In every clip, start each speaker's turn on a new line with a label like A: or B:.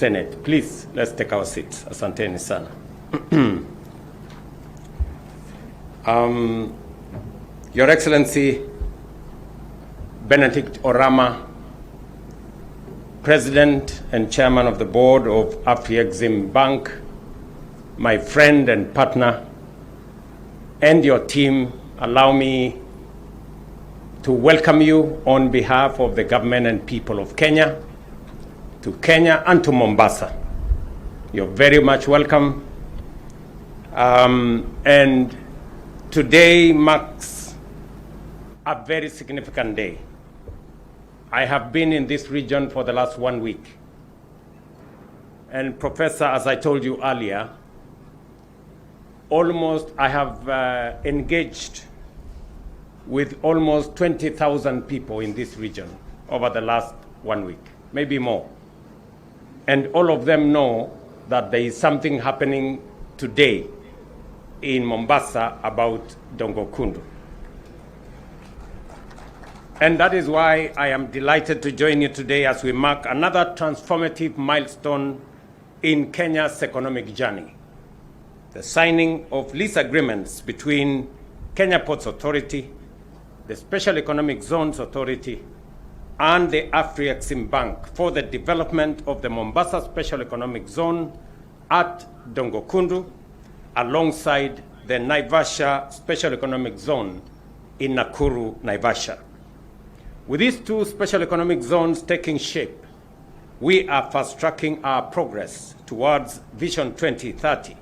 A: Senate. Please, let's take our seats. Asanteni sana. Your Excellency, Benedict Orama, President and Chairman of the Board of Afrexim Bank, my friend and partner, and your team, allow me to welcome you on behalf of the government and people of Kenya, to Kenya and to Mombasa. You're very much welcome. And today marks a very significant day. I have been in this region for the last 1 week. And Professor, as I told you earlier, I have engaged with almost 20,000 people in this region over the last 1 week, maybe more. And all of them know that there is something happening today in Mombasa about Dongo Kundu. And that is why I am delighted to join you today as we mark another transformative milestone in Kenya's economic journey: the signing of lease agreements between Kenya Ports Authority, the Special Economic Zones Authority, and the Afrexim Bank for the development of the Mombasa Special Economic Zone at Dongo Kundu, alongside the Naivasha Special Economic Zone in Nakuru, Naivasha. With these two special economic zones taking shape, we are fast-tracking our progress towards Vision 2030,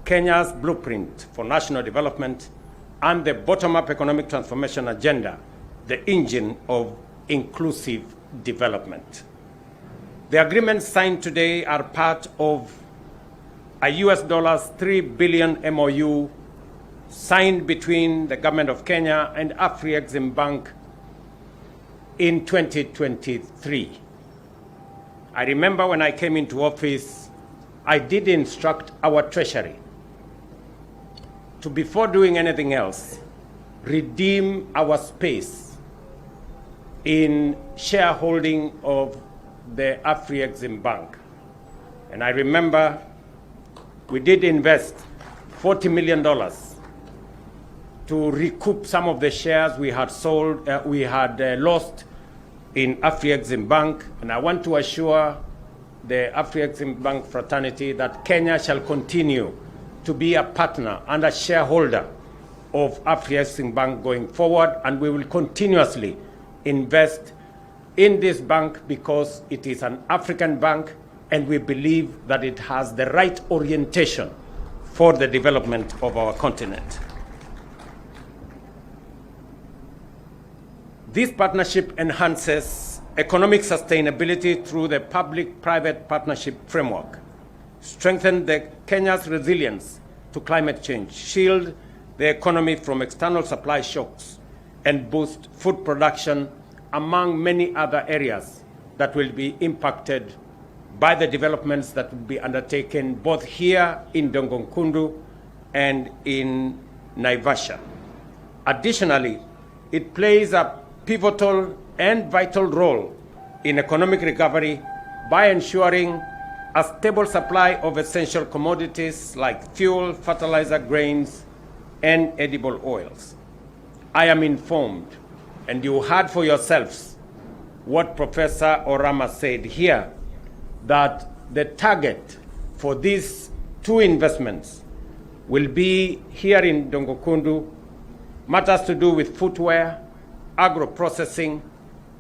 A: Kenya's blueprint for national development and the bottom-up economic transformation agenda, the engine of inclusive development. The agreements signed today are part of a $3 billion MOU signed between the government of Kenya and Afrexim Bank in 2023. I remember when I came into office, I did instruct our treasury to, before doing anything else, redeem our space in shareholding of the Afrexim Bank. And I remember we did invest $40 million to recoup some of the shares we had lost in Afrexim Bank. And I want to assure the Afrexim Bank fraternity that Kenya shall continue to be a partner and a shareholder of Afrexim Bank going forward, and we will continuously invest in this bank because it is an African bank and we believe that it has the right orientation for the development of our continent. This partnership enhances economic sustainability through the public-private partnership framework, strengthen Kenya's resilience to climate change, shield the economy from external supply shocks, and boost food production, among many other areas that will be impacted by the developments that will be undertaken both here in Dongo Kundu and in Naivasha. Additionally, it plays a pivotal and vital role in economic recovery by ensuring a stable supply of essential commodities like fuel, fertilizer, grains, and edible oils. I am informed, and you heard for yourselves what Professor Orama said here, that the target for these two investments will be here in Dongo Kundu, matters to do with footwear, agro-processing,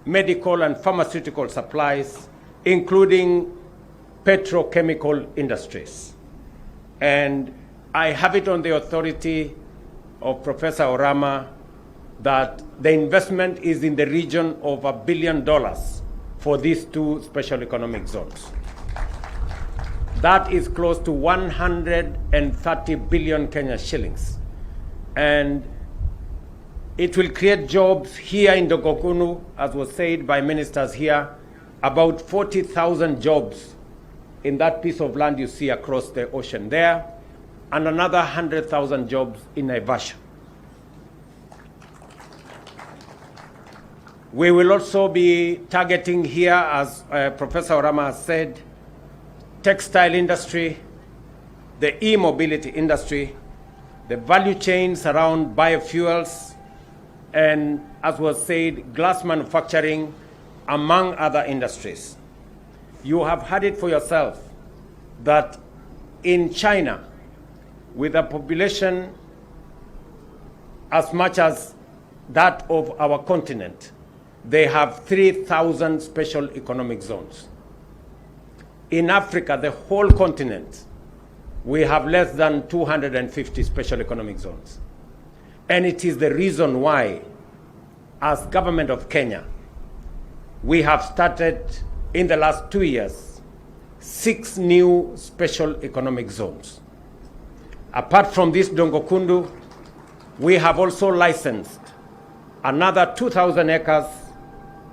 A: medical and pharmaceutical supplies, including petrochemical industries. And I have it on the authority of Professor Orama that the investment is in the region of $1 billion for these two special economic zones. That is close to 130 billion Kenya shillings. And it will create jobs here in Dongo Kundu, as was said by ministers here, about 40,000 jobs in that piece of land you see across the ocean there, and another 100,000 jobs in Naivasha. We will also be targeting here, as Professor Orama has said, textile industry, the e-mobility industry, the value chains around biofuels, and, as was said, glass manufacturing, among other industries. You have heard it for yourself that in China, with a population as much as that of our continent, they have 3,000 special economic zones. In Africa, the whole continent, we have less than 250 special economic zones. And it is the reason why, as government of Kenya, we have started in the last 2 years, 6 new special economic zones. Apart from this Dongokundu, we have also licensed another 2,000 acres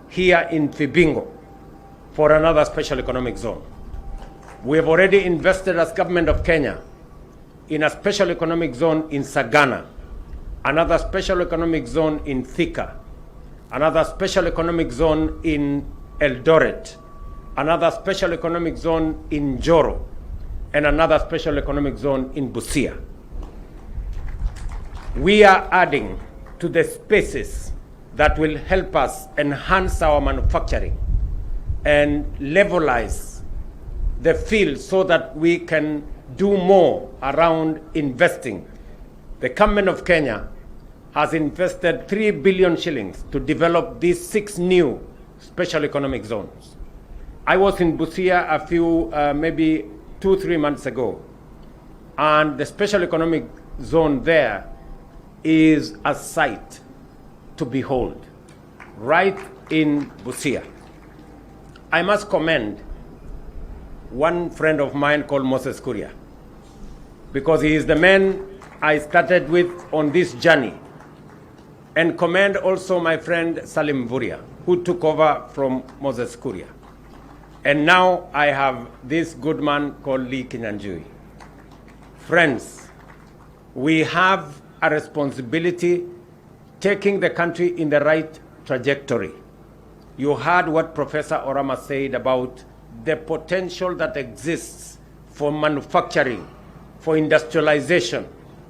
A: here in Fibingo for another special economic zone. We have already invested as government of Kenya in a special economic zone in Sagana, another special economic zone in Thika, another special economic zone in Eldoret, another special economic zone in Joro, and another special economic zone in Busia. We are adding to the spaces that will help us enhance our manufacturing and levelize the field so that we can do more around investing. The government of Kenya has invested 3 billion shillings to develop these 6 new special economic zones. I was in Busia a few, maybe 2-3 months ago, and the special economic zone there is a sight to behold, right in Busia. I must commend one friend of mine called Moses Kuria, because he is the man I started with on this journey, and commend also my friend Salim Vuria, who took over from Moses Kuria. And now I have this good man called Lee Kinyanjui. Friends, we have a responsibility taking the country in the right trajectory. You heard what Professor Orama said about the potential that exists for manufacturing, for industrialization,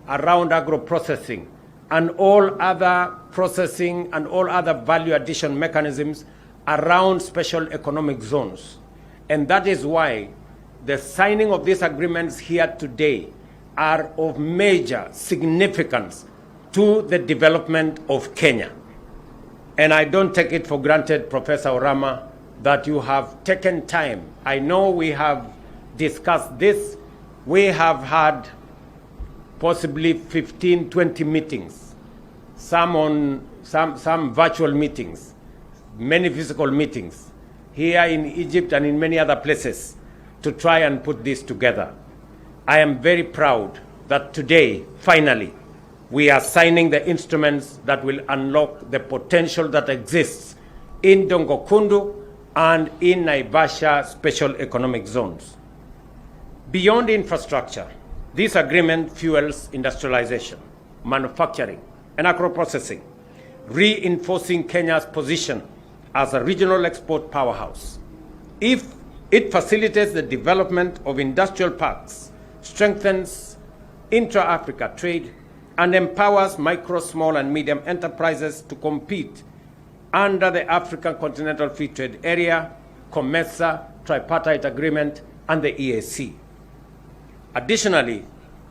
A: around agro-processing, and all other processing and all other value addition mechanisms around special economic zones. And that is why the signing of these agreements here today are of major significance to the development of Kenya. And I don't take it for granted, Professor Orama, that you have taken time. I know we have discussed this. We have had possibly 15, 20 meetings, some virtual meetings, many physical meetings here in Egypt and in many other places to try and put this together. I am very proud that today, finally, we are signing the instruments that will unlock the potential that exists in Dongokundu and in Naivasha special economic zones. Beyond infrastructure, this agreement fuels industrialization, manufacturing, and agro-processing, reinforcing Kenya's position as a regional export powerhouse. If it facilitates the development of industrial parks, strengthens intra-Africa trade, and empowers micro, small, and medium enterprises to compete under the African Continental Free Trade Area, COMESA, Tripartite Agreement, and the EAC. Additionally,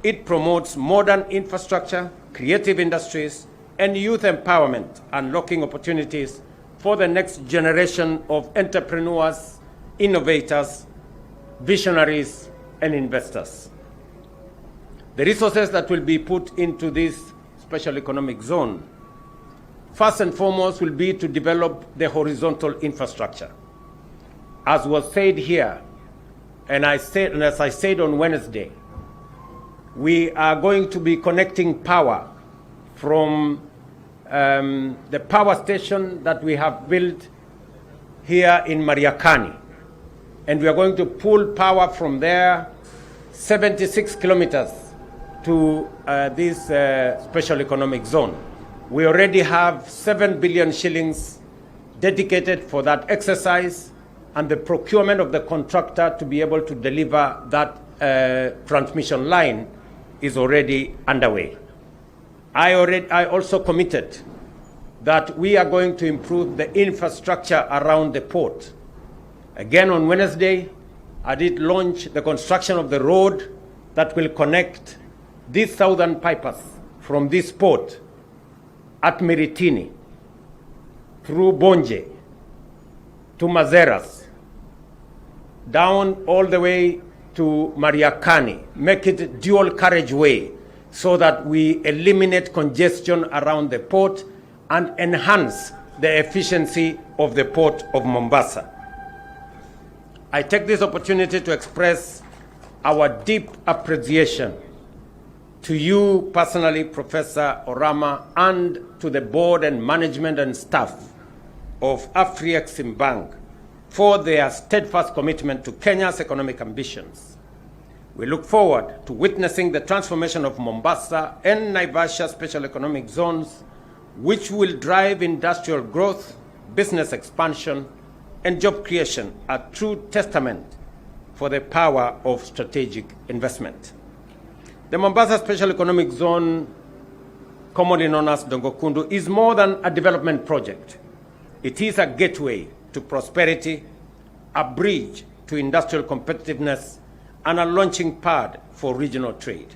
A: it promotes modern infrastructure, creative industries, and youth empowerment, unlocking opportunities for the next generation of entrepreneurs, innovators, visionaries, and investors. The resources that will be put into this special economic zone, first and foremost, will be to develop the horizontal infrastructure. As was said here, and as I said on Wednesday, we are going to be connecting power from the power station that we have built here in Mariakani. And we are going to pull power from there 76 kilometers to this special economic zone. We already have 7 billion shillings dedicated for that exercise, and the procurement of the contractor to be able to deliver that transmission line is already underway. I also committed that we are going to improve the infrastructure around the port. Again, on Wednesday, I did launch the construction of the road that will connect these southern pipers from this port at Miritini through Bonje to Mazeras, down all the way to Mariakani, make it dual carriageway so that we eliminate congestion around the port and enhance the efficiency of the port of Mombasa. I take this opportunity to express our deep appreciation to you personally, Professor Orama, and to the board and management and staff of Afrexim Bank for their steadfast commitment to Kenya's economic ambitions. We look forward to witnessing the transformation of Mombasa and Naivasha special economic zones, which will drive industrial growth, business expansion, and job creation, a true testament for the power of strategic investment. The Mombasa Special Economic Zone, commonly known as Dongo Kundu, is more than a development project. It is a gateway to prosperity, a bridge to industrial competitiveness, and a launching pad for regional trade.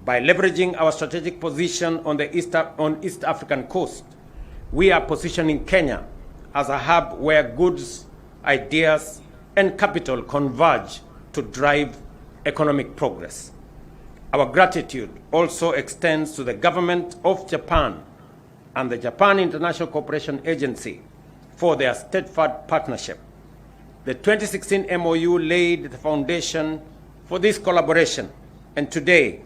A: By leveraging our strategic position on the East African coast, we are positioning Kenya as a hub where goods, ideas, and capital converge to drive economic progress. Our gratitude also extends to the government of Japan and the Japan International Cooperation Agency for their steadfast partnership. The 2016 MOU laid the foundation for this collaboration, and today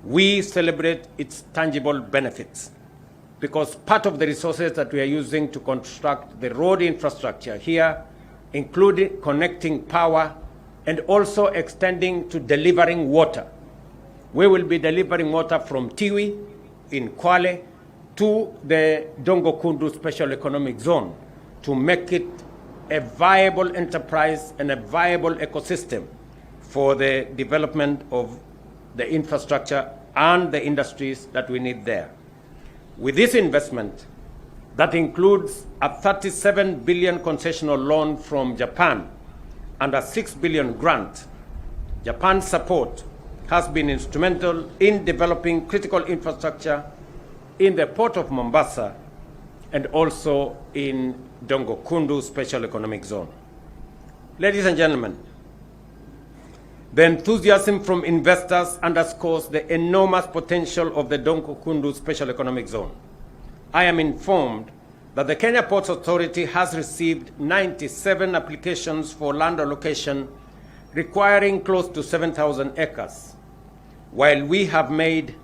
A: we celebrate its tangible benefits, because part of the resources that we are using to construct the road infrastructure here, including connecting power and also extending to delivering water. We will be delivering water from Tiwi in Kwale to the Dongo Kundu Special Economic Zone to make it a viable enterprise and a viable ecosystem for the development of the infrastructure and the industries that we need there. With this investment, that includes a 37 billion concessional loan from Japan and a 6 billion grant, Japan's support has been instrumental in developing critical infrastructure in the port of Mombasa and also in Dongo Kundu Special Economic Zone. Ladies and gentlemen, the enthusiasm from investors underscores the enormous potential of the Dongo Kundu Special Economic Zone. I am informed that the Kenya Ports Authority has received 97 applications for land allocation requiring close to 7,000 acres, while we have made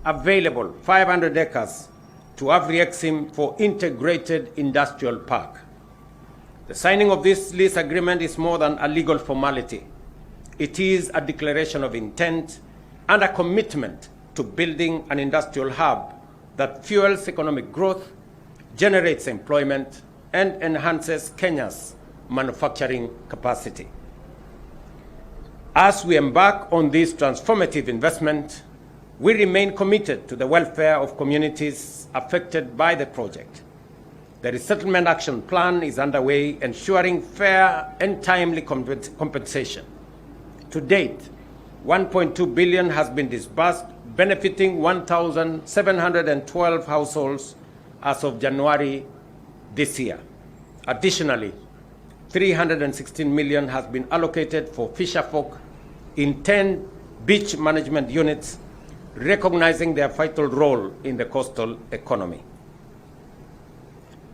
A: available 500 acres to Afrexim for integrated industrial park. The signing of this lease agreement is more than a legal formality. It is a declaration of intent and a commitment to building an industrial hub that fuels economic growth, generates employment, and enhances Kenya's manufacturing capacity. As we embark on this transformative investment, we remain committed to the welfare of communities affected by the project. The resettlement action plan is underway, ensuring fair and timely compensation. To date, 1.2 billion has been disbursed, benefiting 1,712 households as of January this year. Additionally, 316 million has been allocated for fisherfolk in 10 beach management units, recognizing their vital role in the coastal economy.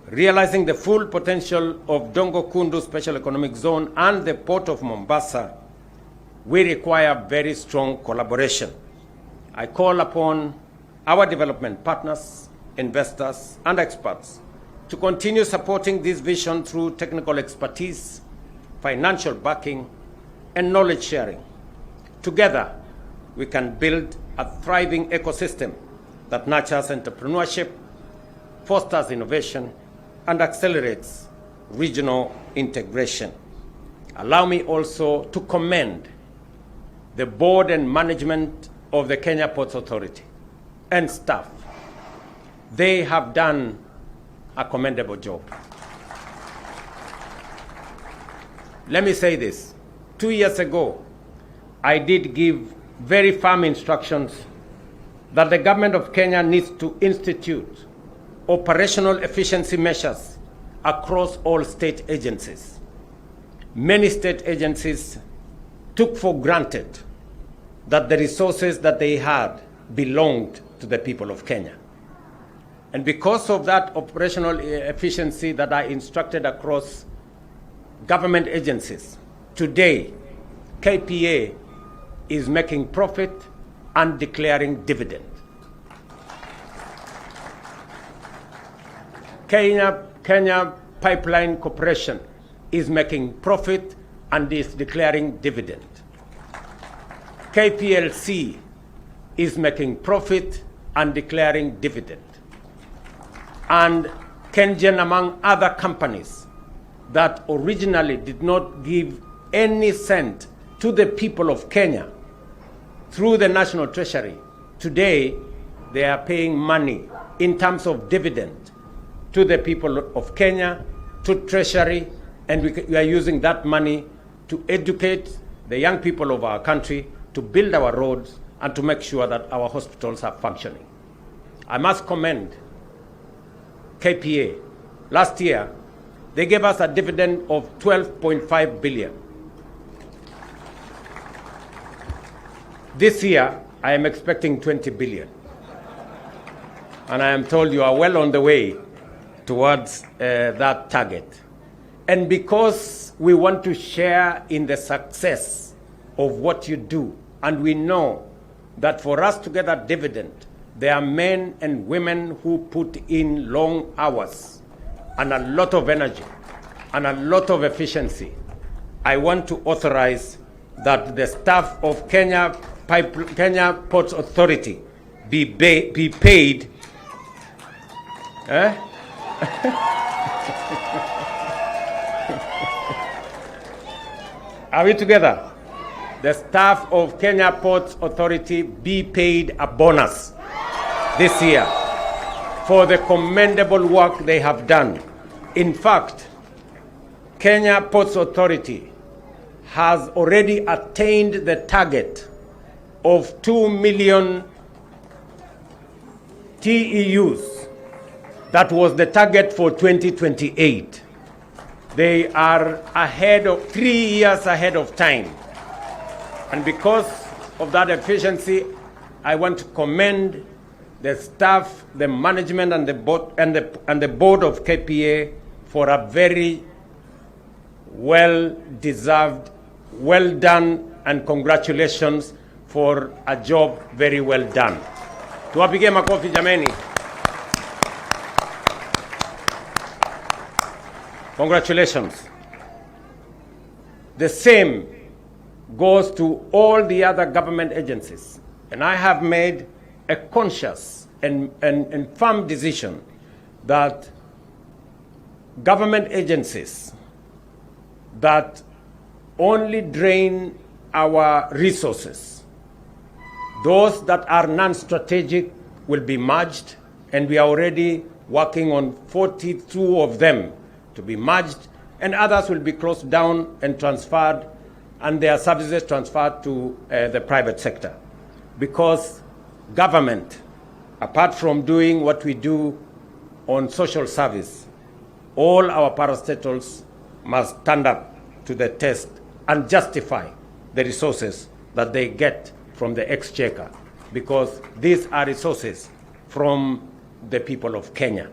A: Realizing the full potential of Dongo Kundu Special Economic Zone and the Port of Mombasa, we require very strong collaboration. I call upon our development partners, investors, and experts to continue supporting this vision through technical expertise, financial backing, and knowledge sharing. Together, we can build a thriving ecosystem that nurtures entrepreneurship, fosters innovation, and accelerates regional integration. Allow me also to commend the board and management of the Kenya Ports Authority and staff. They have done a commendable job. Let me say this. 2 years ago, I did give very firm instructions that the government of Kenya needs to institute operational efficiency measures across all state agencies. Many state agencies took for granted that the resources that they had belonged to the people of Kenya. And because of that operational efficiency that I instructed across government agencies, today KPA is making profit and declaring dividend. Kenya Pipeline Corporation is making profit and is declaring dividend. KPLC is making profit and declaring dividend. And Kengen, among other companies that originally did not give any cent to the people of Kenya through the National Treasury, today they are paying money in terms of dividend to the people of Kenya, to Treasury, and we are using that money to educate the young people of our country, to build our roads, and to make sure that our hospitals are functioning. I must commend KPA. Last year, they gave us a dividend of 12.5 billion. This year, I am expecting 20 billion. And I am told you are well on the way towards that target. And because we want to share in the success of what you do, and we know that for us to get a dividend, there are men and women who put in long hours and a lot of energy and a lot of efficiency, I want to authorize that the staff of Kenya Ports Authority be paid. Are we together? The staff of Kenya Ports Authority be paid a bonus this year for the commendable work they have done. In fact, Kenya Ports Authority has already attained the target of 2 million TEUs. That was the target for 2028. They are 3 years ahead of time. And because of that efficiency, I want to commend the staff, the management, and the board of KPA for a very well-deserved, well done, and congratulations for a job very well done. Tuwapigie makofi jameni. Congratulations. The same goes to all the other government agencies. And I have made a conscious and firm decision that government agencies that only drain our resources, those that are non-strategic, will be merged, and we are already working on 42 of them to be merged, and others will be closed down and transferred, and their services transferred to the private sector. Because government, apart from doing what we do on social service, all our parastatals must stand up to the test and justify the resources that they get from the exchequer, because these are resources from the people of Kenya.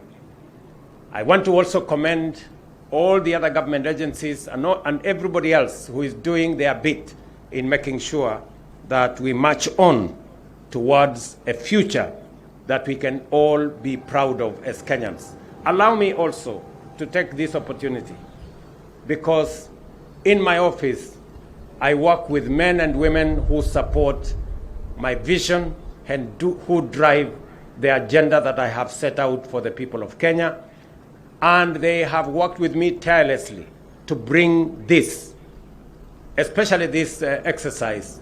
A: I want to also commend all the other government agencies and everybody else who is doing their bit in making sure that we march on towards a future that we can all be proud of as Kenyans. Allow me also to take this opportunity, because in my office, I work with men and women who support my vision and who drive the agenda that I have set out for the people of Kenya. And they have worked with me tirelessly to bring this, especially this exercise,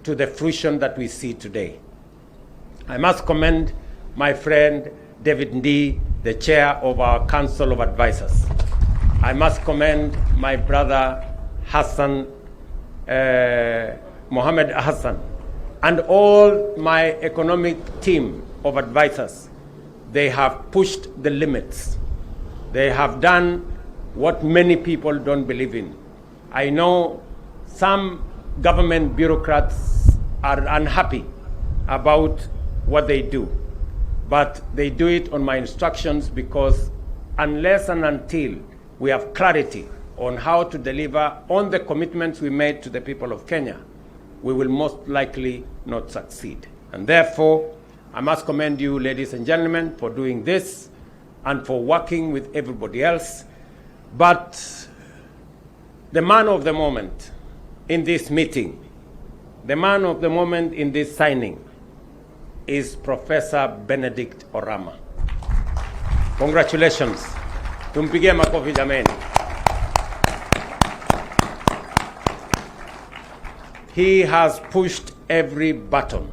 A: to the fruition that we see today. I must commend my friend David Ndii, the chair of our Council of Advisors. I must commend my brother Hassan, Mohammed Hassan, and all my economic team of advisors. They have pushed the limits. They have done what many people don't believe in. I know some government bureaucrats are unhappy about what they do, but they do it on my instructions, because unless and until we have clarity on how to deliver on the commitments we made to the people of Kenya, we will most likely not succeed. And therefore, I must commend you, ladies and gentlemen, for doing this and for working with everybody else. But the man of the moment in this meeting, the man of the moment in this signing, is Professor Benedict Orama. Congratulations. Tumpigie makofi jameni. He has pushed every button,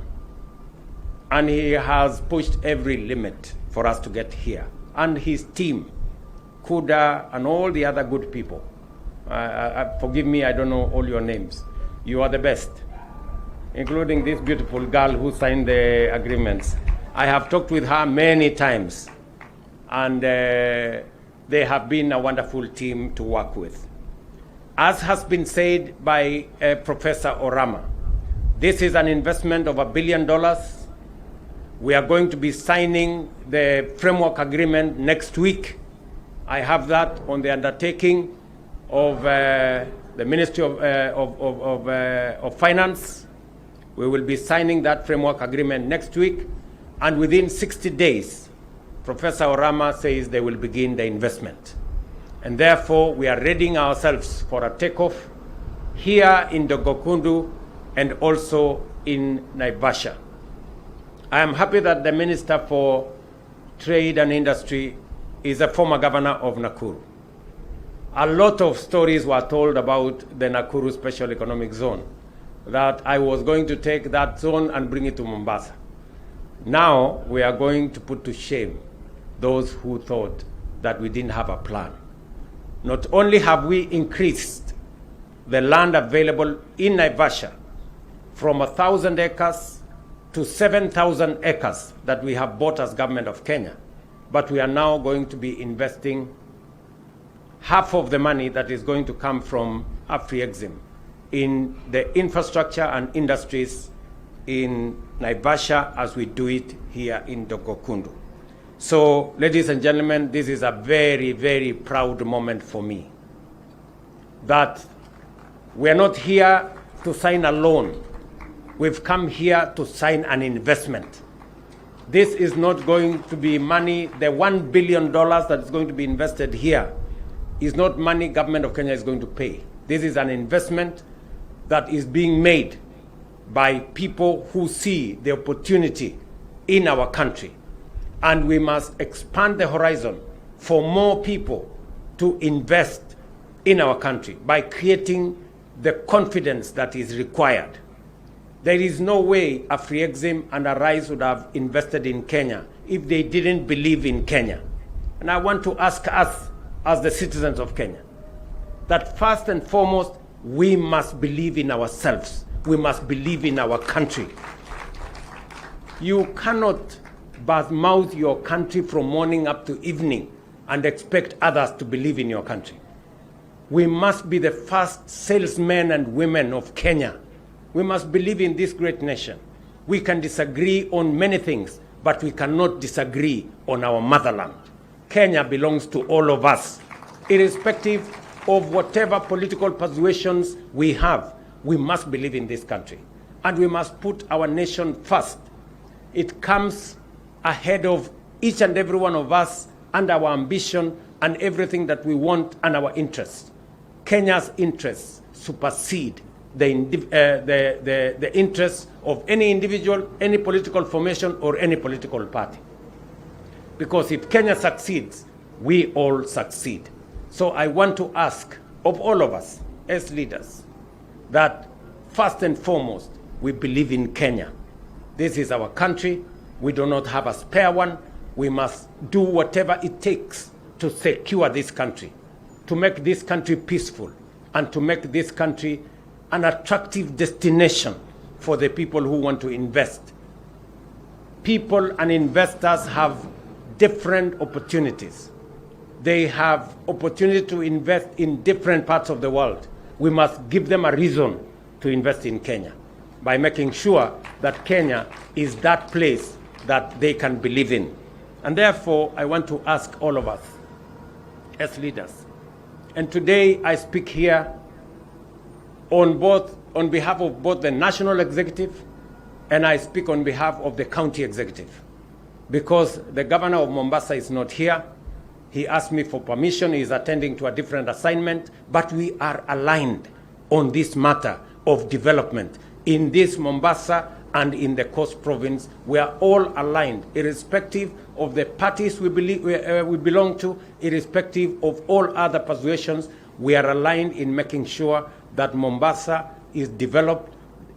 A: and he has pushed every limit for us to get here. And his team, Kuda, and all the other good people. Forgive me, I don't know all your names. You are the best, including this beautiful girl who signed the agreements. I have talked with her many times, and they have been a wonderful team to work with. As has been said by Professor Orama, this is an investment of $1 billion. We are going to be signing the framework agreement next week. I have that on the undertaking of the Ministry of Finance. We will be signing that framework agreement next week, and within 60 days, Professor Orama says they will begin the investment. And therefore, we are readying ourselves for a takeoff here in Dogokundu and also in Naivasha. I am happy that the Minister for Trade and Industry is a former governor of Nakuru. A lot of stories were told about the Nakuru Special Economic Zone, that I was going to take that zone and bring it to Mombasa. Now we are going to put to shame those who thought that we didn't have a plan. Not only have we increased the land available in Naivasha from 1,000 acres to 7,000 acres that we have bought as government of Kenya, but we are now going to be investing half of the money that is going to come from AfriExim in the infrastructure and industries in Naivasha as we do it here in Dogokundu. So, ladies and gentlemen, this is a very, very proud moment for me, that we are not here to sign a loan. We've come here to sign an investment. This is not going to be money. The $1 billion that is going to be invested here is not money government of Kenya is going to pay. This is an investment that is being made by people who see the opportunity in our country. And we must expand the horizon for more people to invest in our country by creating the confidence that is required. There is no way AfriExim and Arise would have invested in Kenya if they didn't believe in Kenya. And I want to ask us, as the citizens of Kenya, that first and foremost, we must believe in ourselves. We must believe in our country. You cannot badmouth your country from morning up to evening and expect others to believe in your country. We must be the first salesmen and women of Kenya. We must believe in this great nation. We can disagree on many things, but we cannot disagree on our motherland. Kenya belongs to all of us. Irrespective of whatever political persuasions we have, we must believe in this country. And we must put our nation first. It comes ahead of each and every one of us and our ambition and everything that we want and our interests. Kenya's interests supersede the interests of any individual, any political formation, or any political party. Because if Kenya succeeds, we all succeed. So I want to ask of all of us as leaders that first and foremost, we believe in Kenya. This is our country. We do not have a spare one. We must do whatever it takes to secure this country, to make this country peaceful, and to make this country an attractive destination for the people who want to invest. People and investors have different opportunities. They have opportunity to invest in different parts of the world. We must give them a reason to invest in Kenya by making sure that Kenya is that place that they can believe in. And therefore, I want to ask all of us as leaders, and today I speak here on behalf of both the national executive and I speak on behalf of the county executive, because the governor of Mombasa is not here. He asked me for permission. He is attending to a different assignment, but we are aligned on this matter of development in this Mombasa and in the Coast Province. We are all aligned, irrespective of the parties we belong to, irrespective of all other persuasions. We are aligned in making sure that Mombasa is developed,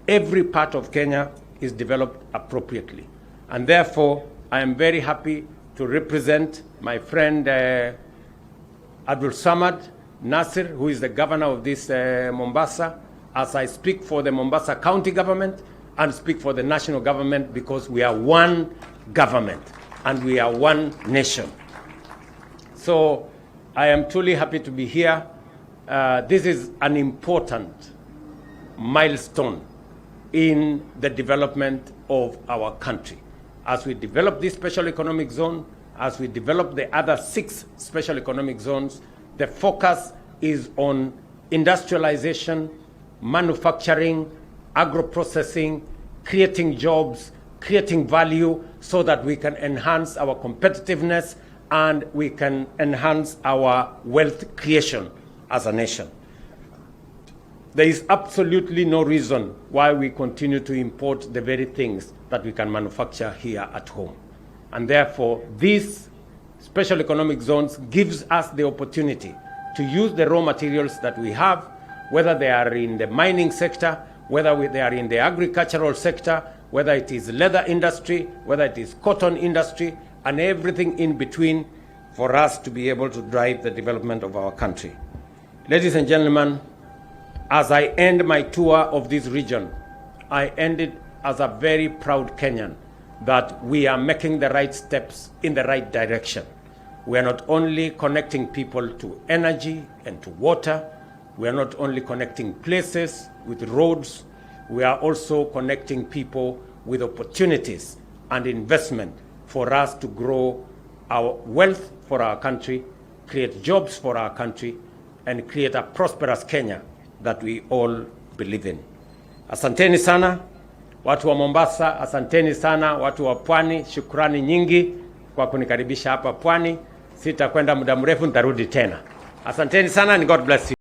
A: every part of Kenya is developed appropriately. And therefore, I am very happy to represent my friend Abdul Samad Nasir, who is the governor of this Mombasa, as I speak for the Mombasa County government and speak for the national government, because we are one government and we are one nation. So I am truly happy to be here. This is an important milestone in the development of our country. As we develop this special economic zone, as we develop the other 6 special economic zones, the focus is on industrialization, manufacturing, agro-processing, creating jobs, creating value, so that we can enhance our competitiveness and we can enhance our wealth creation as a nation. There is absolutely no reason why we continue to import the very things that we can manufacture here at home. And therefore, these special economic zones gives us the opportunity to use the raw materials that we have, whether they are in the mining sector, whether they are in the agricultural sector, whether it is leather industry, whether it is cotton industry, and everything in between, for us to be able to drive the development of our country. Ladies and gentlemen, as I end my tour of this region, I end it as a very proud Kenyan that we are making the right steps in the right direction. We are not only connecting people to energy and to water, we are not only connecting places with roads, we are also connecting people with opportunities and investment for us to grow our wealth for our country, create jobs for our country, and create a prosperous Kenya that we all believe in. Asanteni sana watu wa Mombasa, asanteni sana watu wa Pwani, shukrani nyingi kwa kunikaribisha hapa Pwani. Sitakwenda muda mrefu, nitarudi tena. Asanteni sana and God bless you.